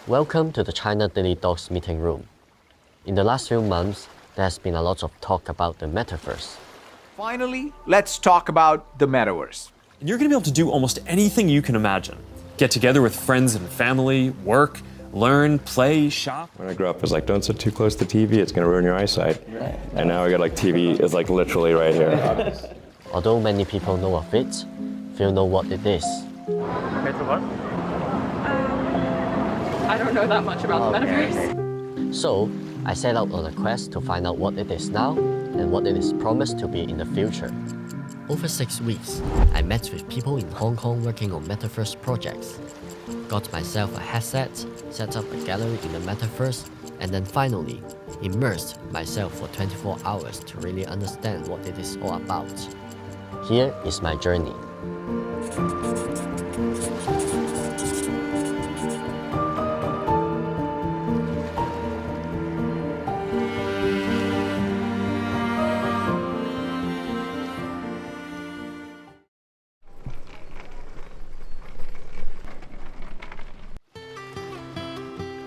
Welcome to the ChinaDaily Docs meeting room. In the last few months, there has been a lot of talk about the Metaverse. Finally, let's talk about the Metaverse. And you're going to be able to do almost anything you can imagine. Get together with friends and family, work, learn, play, shop. When I grew up, it was like, don't sit too close to TV, it's going to ruin your eyesight. And now I got like TV is like literally right here. Although many people know of it, few know what it is. Metaverse? I don't know that much about the Metaverse. So, I set out on a quest to find out what it is now and what it is promised to be in the future. Over 6 weeks, I met with people in Hong Kong working on Metaverse projects. Got myself a headset, set up a gallery in the Metaverse, and then finally, immersed myself for 24 hours to really understand what it is all about. Here is my journey.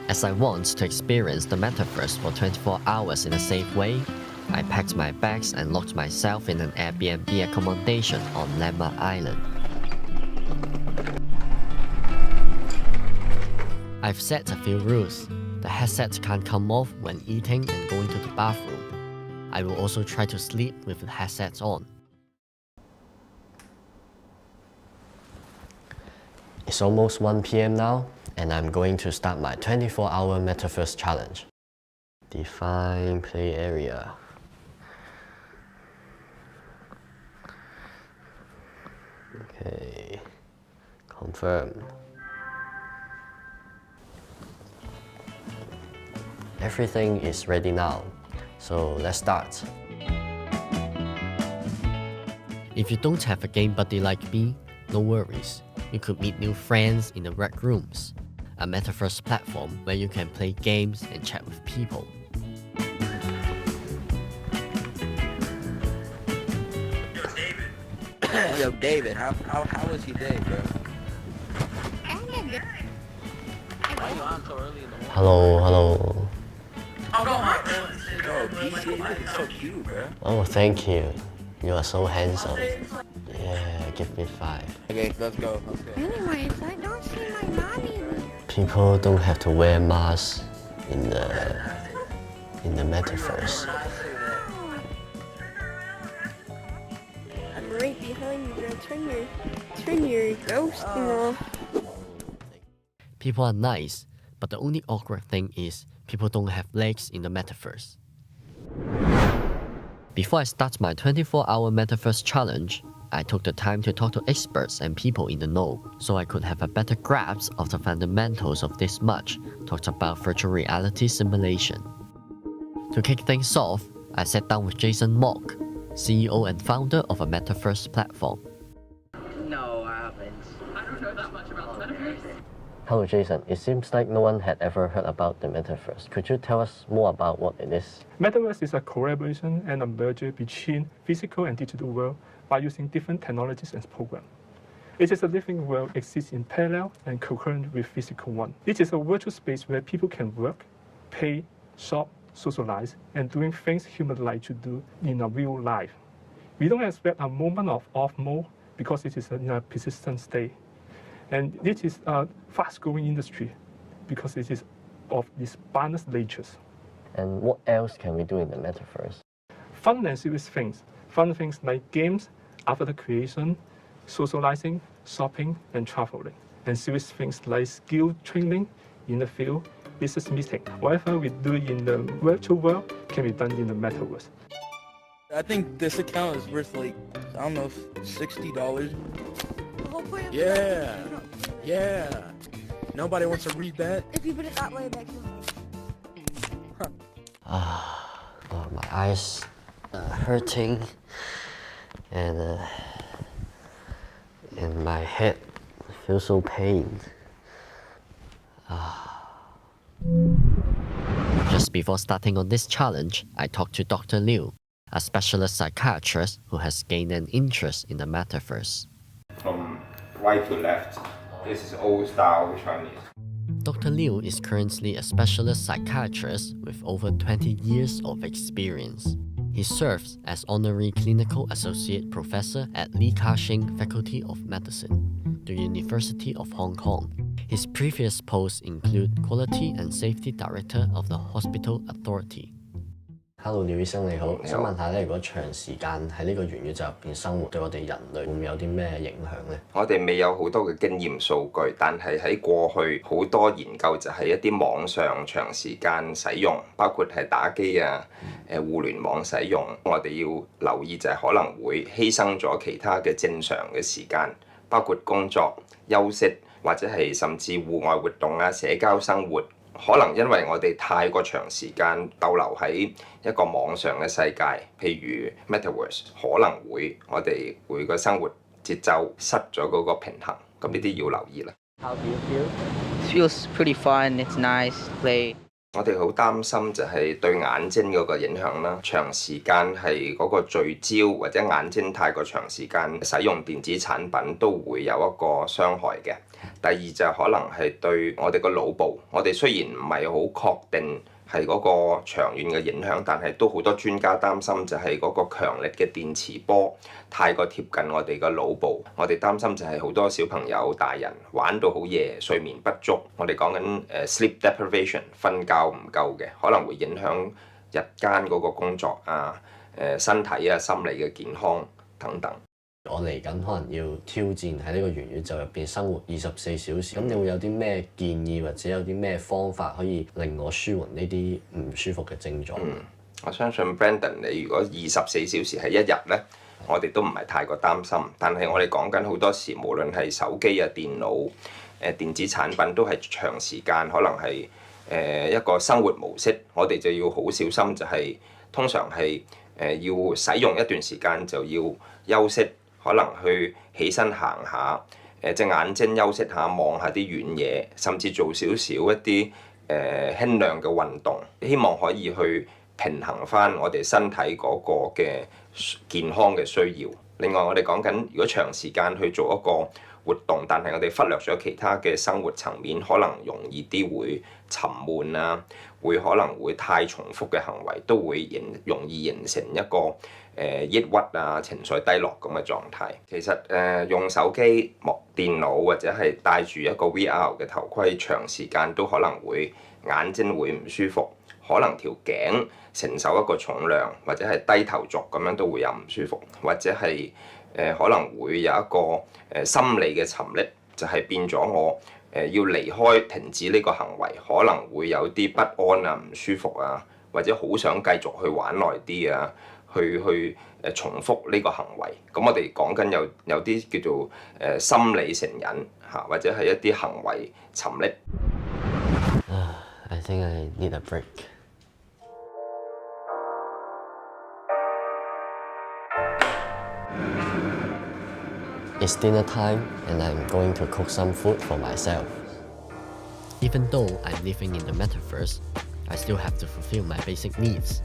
As I want to experience the Metaverse for 24 hours in a safe way, I packed my bags and locked myself in an Airbnb accommodation on Lemma Island. I've set a few rules. The headset can't come off when eating and going to the bathroom. I will also try to sleep with the headset on. It's almost 1 PM now, and I'm going to start my 24-hour Metaverse challenge. Define play area. Okay, confirm. Everything is ready now, so let's start. If you don't have a game buddy like me, no worries. You could meet new friends in the Rec Rooms, a Metaverse platform where you can play games and chat with people. Yo, David, how was your day, bro? Why you on so early in the morning? Hello. Yo, PC is so cute, bro. Oh, thank you. You are so handsome. Yeah, give me 5. Okay, let's go. Anyways, I don't see my mommy. People don't have to wear masks in the Metaverse. I'm right behind you, bro. Turn your ghost off. People are nice, but the only awkward thing is people don't have legs in the Metaverse. Before I start my 24-hour Metaverse challenge, I took the time to talk to experts and people in the know, so I could have a better grasp of the fundamentals of this much talked about virtual reality simulation. To kick things off, I sat down with Jason Mock, CEO and founder of a Metaverse platform. No, I haven't. I don't know that much about the Metaverse. Hello Jason, it seems like no one had ever heard about the Metaverse. Could you tell us more about what it is? Metaverse is a collaboration and a merger between physical and digital world by using different technologies and programs. It is a living world exists in parallel and concurrent with physical one. It is a virtual space where people can work, pay, shop, socialize, and doing things humans like to do in a real life. We don't expect a moment of off mode because it is in a persistent state. And it is a fast-growing industry because it is of its balanced natures. And what else can we do in the Metaverse? Fun and serious things. Fun things like games, avatar creation, socializing, shopping, and traveling. And serious things like skill training in the field, business meeting. Whatever we do in the virtual world can be done in the Metaverse. I think this account is worth like, I don't know, $60. Yeah. Nobody wants to read that. If you put it that way, it makes sense. My eyes hurting and my head feels so pained. Just before starting on this challenge, I talked to Dr. Liu, a specialist psychiatrist who has gained an interest in the Metaverse. From right to left, this is old style Chinese. Dr. Liu is currently a specialist psychiatrist with over 20 years of experience. He serves as Honorary Clinical Associate Professor at Li Ka-shing Faculty of Medicine, the University of Hong Kong. His previous posts include Quality and Safety Director of the Hospital Authority. Hello， 廖醫生你好，想問下咧，如果長時間喺呢個元宇宙入邊生活，對我哋人類會唔會有啲咩影響呢？我哋未有好多嘅經驗數據，但係喺過去好多研究就係一啲網上長時間使用，包括係打機啊、互聯網使用，我哋要留意就係可能會犧牲咗其他嘅正常嘅時間，包括工作、休息或者係甚至戶外活動啊、社交生活。可能因為我哋太過長時間逗留喺一個網上嘅世界，譬如 Metaverse， 可能會我哋會個生活節奏失咗嗰個平衡，咁呢啲要留意啦。How do you feel? It feels pretty fun. It's nice play. 我哋好擔心就係對眼睛嗰個影響啦，長時間係嗰個聚焦或者眼睛太過長時間使用電子產品都會有一個傷害嘅。第二就可能係對我哋個腦部，我哋雖然唔係好確定係嗰個長遠嘅影響，但係都好多專家擔心就係嗰個強力嘅電磁波太過貼近我哋個腦部，我哋擔心就係好多小朋友、大人玩到好夜，睡眠不足。我哋講緊sleep deprivation， 瞓覺唔夠嘅，可能會影響日間嗰個工作啊、身體啊、心理嘅健康等等。我嚟緊可能要挑戰喺呢個元宇宙入邊生活24小時，咁你會有啲咩建議或者有啲咩方法可以令我舒緩呢啲唔舒服嘅症狀？我相信 Brandon 你如果24小時係一日呢，我哋都唔係太過擔心。但係我哋講緊好多時，無論係手機啊、電腦、電子產品都係長時間，可能係一個生活模式，我哋就要好小心，就係通常係要使用一段時間就要休息。可能去起身行下，隻眼睛休息下，望下啲遠嘢，甚至做少少一啲輕量嘅運動，希望可以去平衡翻我哋身體嗰個嘅健康嘅需要。另外我哋講緊，如果長時間去做一個活動，但係我哋忽略咗其他嘅生活層面，可能容易啲會沉悶啊，可能會太重複嘅行為，都會容易形成一個抑鬱啊、情緒低落咁嘅狀態。其實用手機、電腦或者係戴住一個 VR 嘅頭盔，長時間都可能會眼睛會唔舒服，可能條頸承受一個重量，或者係低頭族咁樣都會有唔舒服，或者係可能會有一個心理嘅沉溺，就係變咗我要離開、停止呢個行為，可能會有啲不安啊、唔舒服啊，或者好想繼續去玩耐啲啊，去重複呢個行為。咁我哋講緊有啲叫做心理成癮嚇，或者係一啲行為沉溺。I think I need a break. It's dinner time and I'm going to cook some food for myself. Even though I'm living in the Metaverse, I still have to fulfill my basic needs.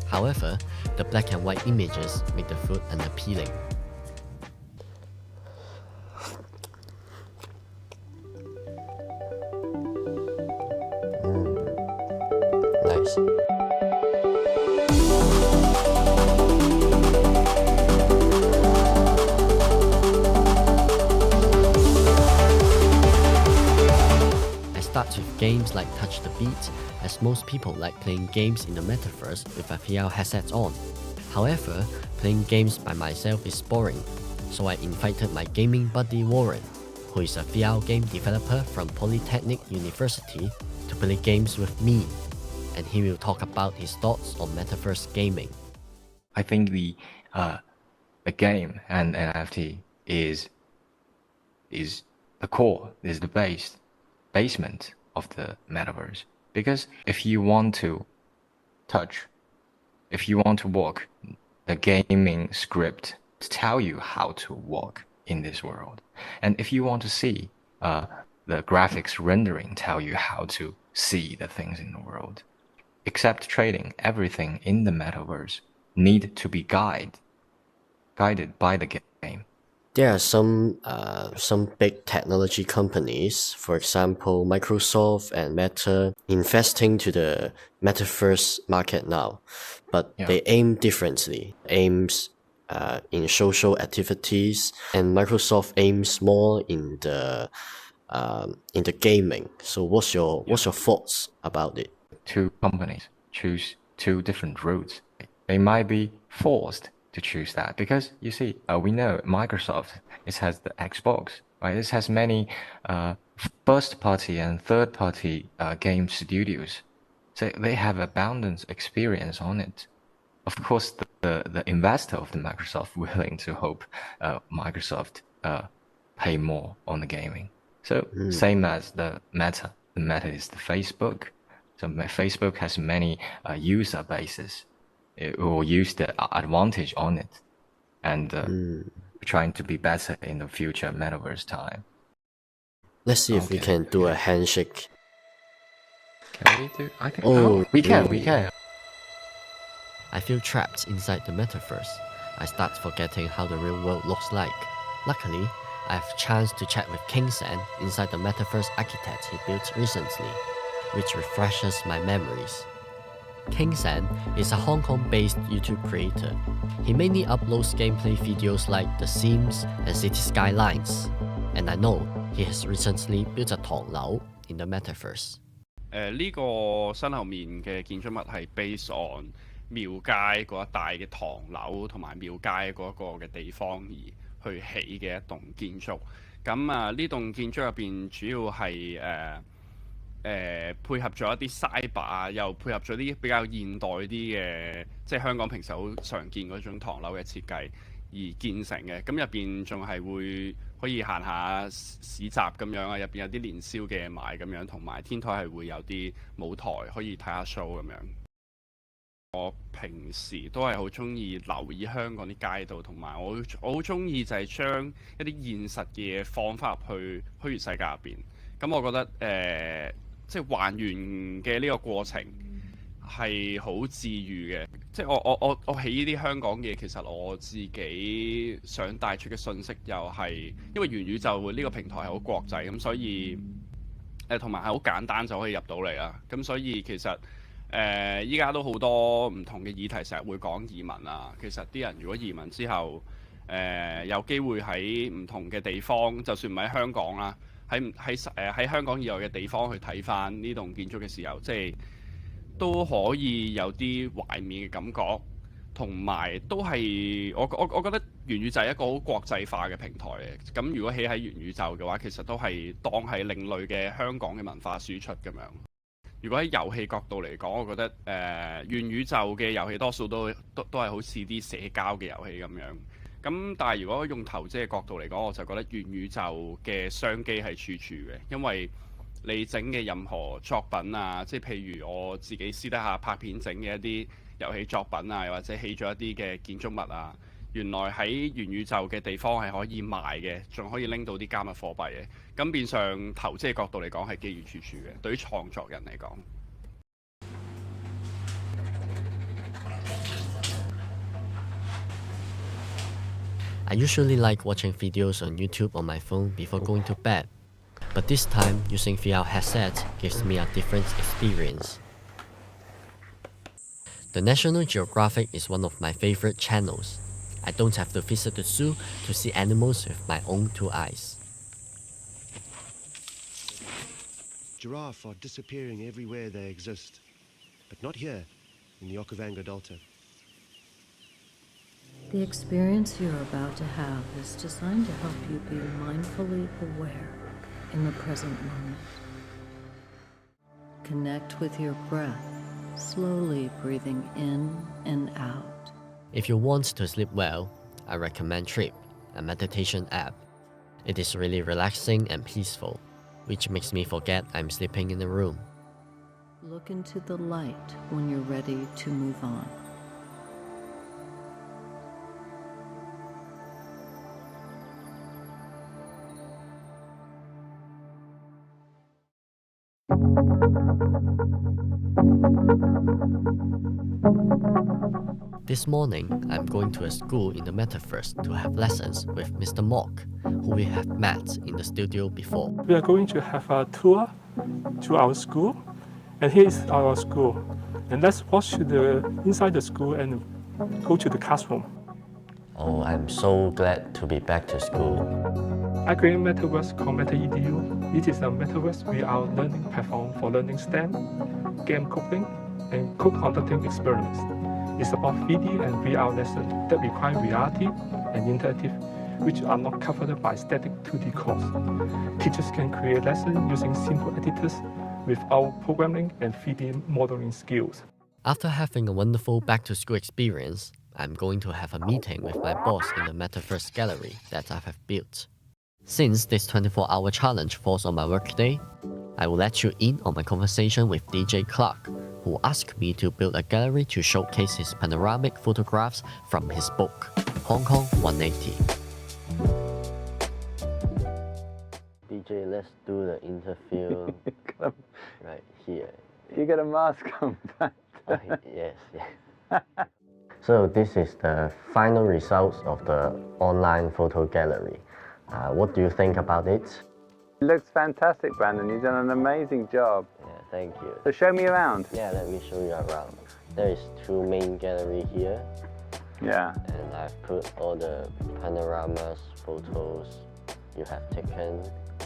However, the black and white images make the food unappealing. Nice. Starts with games like Touch the Beat, as most people like playing games in the Metaverse with a VR headset on. However, playing games by myself is boring, so I invited my gaming buddy Warren, who is a VR game developer from Polytechnic University, to play games with me, and he will talk about his thoughts on Metaverse gaming. I think the game and NFT is the core, is the basement of the Metaverse. Because if you want to touch, if you want to walk, the gaming script tell you how to walk in this world. And if you want to see, the graphics rendering tell you how to see the things in the world. Except trading, everything in the Metaverse need to be guided by the game. There are some big technology companies, for example, Microsoft and Meta, investing to the metaverse market now, but they aim differently. Aims in social activities, and Microsoft aims more in the gaming. So what's your thoughts about it? Two companies choose two different routes. They might be forced to choose that because you see, we know Microsoft, it has the Xbox, right? It has many first-party and third-party game studios, so they have abundant experience on it. Of course, the investor of the Microsoft willing to hope Microsoft pay more on the gaming. So same as the Meta. The Meta is the Facebook. So Facebook has many user bases. It will use the advantage on it, and trying to be better in the future metaverse time. Let's see if we can do a handshake. Can we do? I think we can. We can. I feel trapped inside the metaverse. I start forgetting how the real world looks like. Luckily, I have a chance to chat with King San inside the metaverse architect he built recently, which refreshes my memories. King San is a Hong Kong-based YouTube creator. He mainly uploads gameplay videos like The Sims and City Skylines, and I know he has recently built a 唐樓 in the metaverse. 呢個身後面嘅建築物係 based on 廟街嗰一帶嘅唐樓同埋廟街嗰個嘅地方而去起嘅一棟建築。咁呢棟建築入邊主要係配合咗一啲 cyber 又配合咗啲比較現代啲嘅，即係香港平時好常見嗰種唐樓嘅設計而建成嘅。咁入邊仲係會可以行下市集咁樣啊，入邊有啲年宵嘅賣咁樣，同埋天台係會有啲舞台可以睇下 show 咁樣。我平時都係好中意留意香港啲街道，同埋我好中意就係將一啲現實嘅嘢放翻入去虛擬世界入邊。咁我覺得即係還原嘅呢個過程係好治愈嘅。即係我起呢啲香港嘢，其實我自己想帶出嘅信息又係因為元宇宙呢個平台係好國際，咁所以同埋係好簡單就可以入到嚟啦。咁所以其實依家都好多唔同嘅議題，成日會講移民啊。其實啲人如果移民之後有機會喺唔同嘅地方，就算唔喺香港啦，喺香港以外嘅地方去睇翻呢棟建築嘅時候，即係都可以有啲懷緬嘅感覺，同埋都係我覺得元宇宙係一個好國際化嘅平台嚟。咁如果起喺元宇宙嘅話，其實都係當係另類嘅香港嘅文化輸出咁樣。如果喺遊戲角度嚟講，我覺得元宇宙嘅遊戲多數都係好似啲社交嘅遊戲咁樣。咁但係如果用投資嘅角度嚟講，我就覺得元宇宙嘅商機係處處嘅，因為你整嘅任何作品啊，即係譬如我自己私底下拍片整嘅一啲遊戲作品啊，又或者起咗一啲嘅建築物啊，原來喺元宇宙嘅地方係可以賣嘅，仲可以拎到啲加密貨幣嘅。咁變相投資嘅角度嚟講係機遇處處嘅，對於創作人嚟講。I usually like watching videos on YouTube on my phone before going to bed, but this time using VR headset gives me a different experience. The National Geographic is one of my favorite channels. I don't have to visit the zoo to see animals with my own two eyes. Giraffe are disappearing everywhere they exist, but not here in the Okavango Delta. The experience you're about to have is designed to help you be mindfully aware in the present moment. Connect with your breath, slowly breathing in and out. If you want to sleep well, I recommend Trip, a meditation app. It is really relaxing and peaceful, which makes me forget I'm sleeping in the room. Look into the light when you're ready to move on. This morning, I'm going to a school in the Metaverse to have lessons with Mr. Mock, who we have met in the studio before. We are going to have a tour to our school, and here is our school. And let's watch inside the school and go to the classroom. Oh, I'm so glad to be back to school. I create a Metaverse called MetaEDU. It is a Metaverse VR learning platform for learning STEM, game coding, and co-conducting experiments. It's about 3D and VR lessons that require reality and interactive, which are not covered by static 2D course. Teachers can create lessons using simple editors without programming and 3D modeling skills. After having a wonderful back-to-school experience, I'm going to have a meeting with my boss in the Metaverse gallery that I have built. Since this 24-hour challenge falls on my workday, I will let you in on my conversation with DJ Clark, who asked me to build a gallery to showcase his panoramic photographs from his book, Hong Kong 180. DJ, let's do the interview right here. You got a mask on. Yes. So this is the final results of the online photo gallery. What do you think about it? It looks fantastic, Brandon. You've done an amazing job. Yeah, thank you. So show me around. Yeah, let me show you around. There is two main gallery here. Yeah. And I've put all the panoramas, photos you have taken.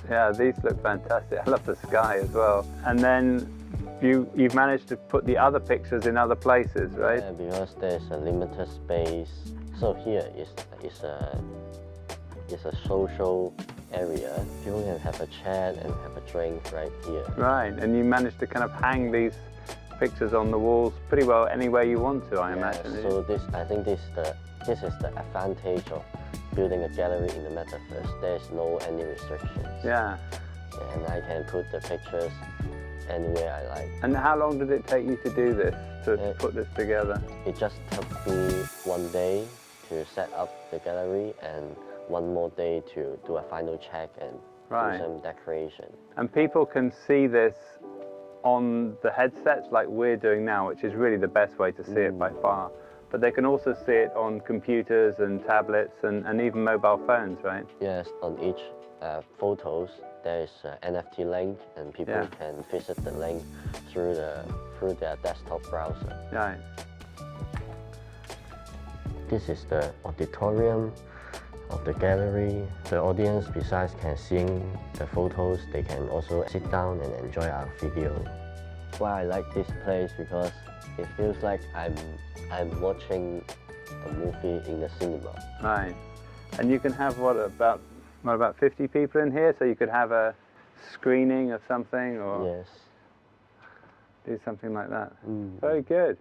Yeah, these look fantastic. I love the sky as well. And then you've managed to put the other pictures in other places, right? Yeah, because there's a limited space. So here is a social area. People can have a chat and have a drink right here. Right, and you managed to kind of hang these pictures on the walls pretty well anywhere you want to, I imagine. So I think this is the advantage of building a gallery in the Metaverse. There's any restrictions. Yeah. And I can put the pictures anywhere I like. And how long did it take you to do this, to put this together? It just took me 1 day to set up the gallery and 1 more day to do a final check and do some decoration. And people can see this on the headsets like we're doing now, which is really the best way to see it by far. But they can also see it on computers and tablets and even mobile phones, right? Yes, on each photos there is an NFT link, and people can visit the link through their desktop browser. Right. This is the auditorium of the gallery. The audience, besides can see the photos, they can also sit down and enjoy our video. Why I like this place because it feels like I'm watching a movie in the cinema. Right. And you can have what about 50 people in here, so you could have a screening of something or do something like that. Very good.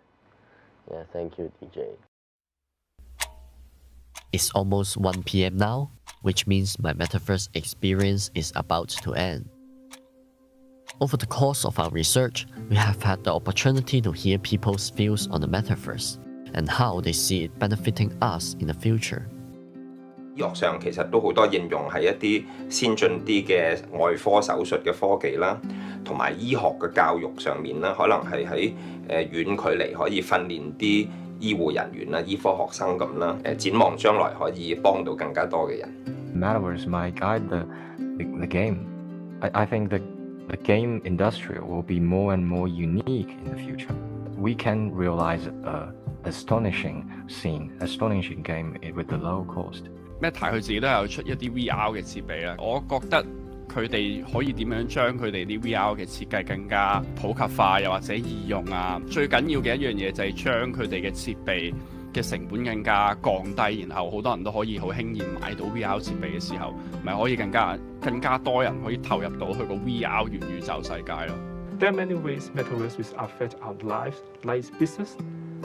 Yeah, thank you, DJ. It's almost 1 p.m. now, which means my Metaverse experience is about to end. Over the course of our research, we have had the opportunity to hear people's views on the Metaverse and how they see it benefiting us in the future. 醫學上其實都好多應用係一啲先進啲嘅外科手術嘅科技啦，同埋醫學嘅教育上面啦，可能係喺遠距離可以訓練啲醫護人員啦、醫科學生咁啦，展望將來可以幫到更加多嘅人。Metaverse might guide the game. I think the game industry will be more and more unique in the future. We can realize astonishing game with the low cost. Meta 佢自己都有出一啲 VR 嘅設備啦，我覺得佢哋可以點樣將佢哋啲 VR 嘅設計更加普及化，又或者易用啊。最緊要嘅一樣嘢就係將佢哋嘅設備嘅成本更加降低，然後好多人都可以好輕易買到 VR 設備嘅時候，咪可以更加多人可以投入到去個 VR 元宇宙世界咯。There are many ways Metaverse will affect our lives, like business,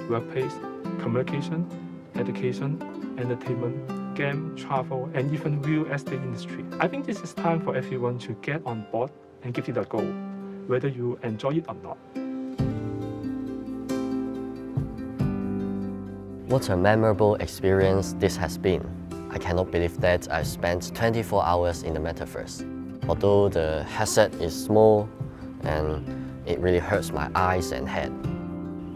workplace, communication, education, entertainment, game, travel, and even real estate industry. I think this is time for everyone to get on board and give it a go, whether you enjoy it or not. What a memorable experience this has been. I cannot believe that I've spent 24 hours in the Metaverse. Although the headset is small and it really hurts my eyes and head.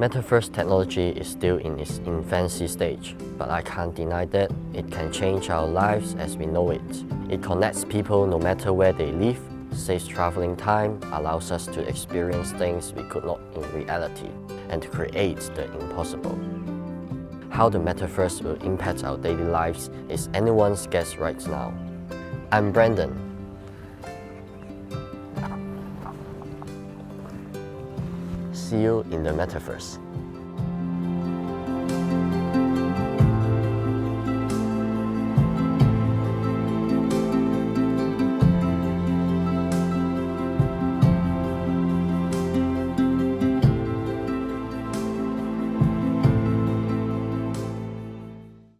Metaverse technology is still in its infancy stage, but I can't deny that it can change our lives as we know it. It connects people no matter where they live, saves traveling time, allows us to experience things we could not in reality, and to create the impossible. How the Metaverse will impact our daily lives is anyone's guess right now. I'm Brandon. See you in the Metaverse.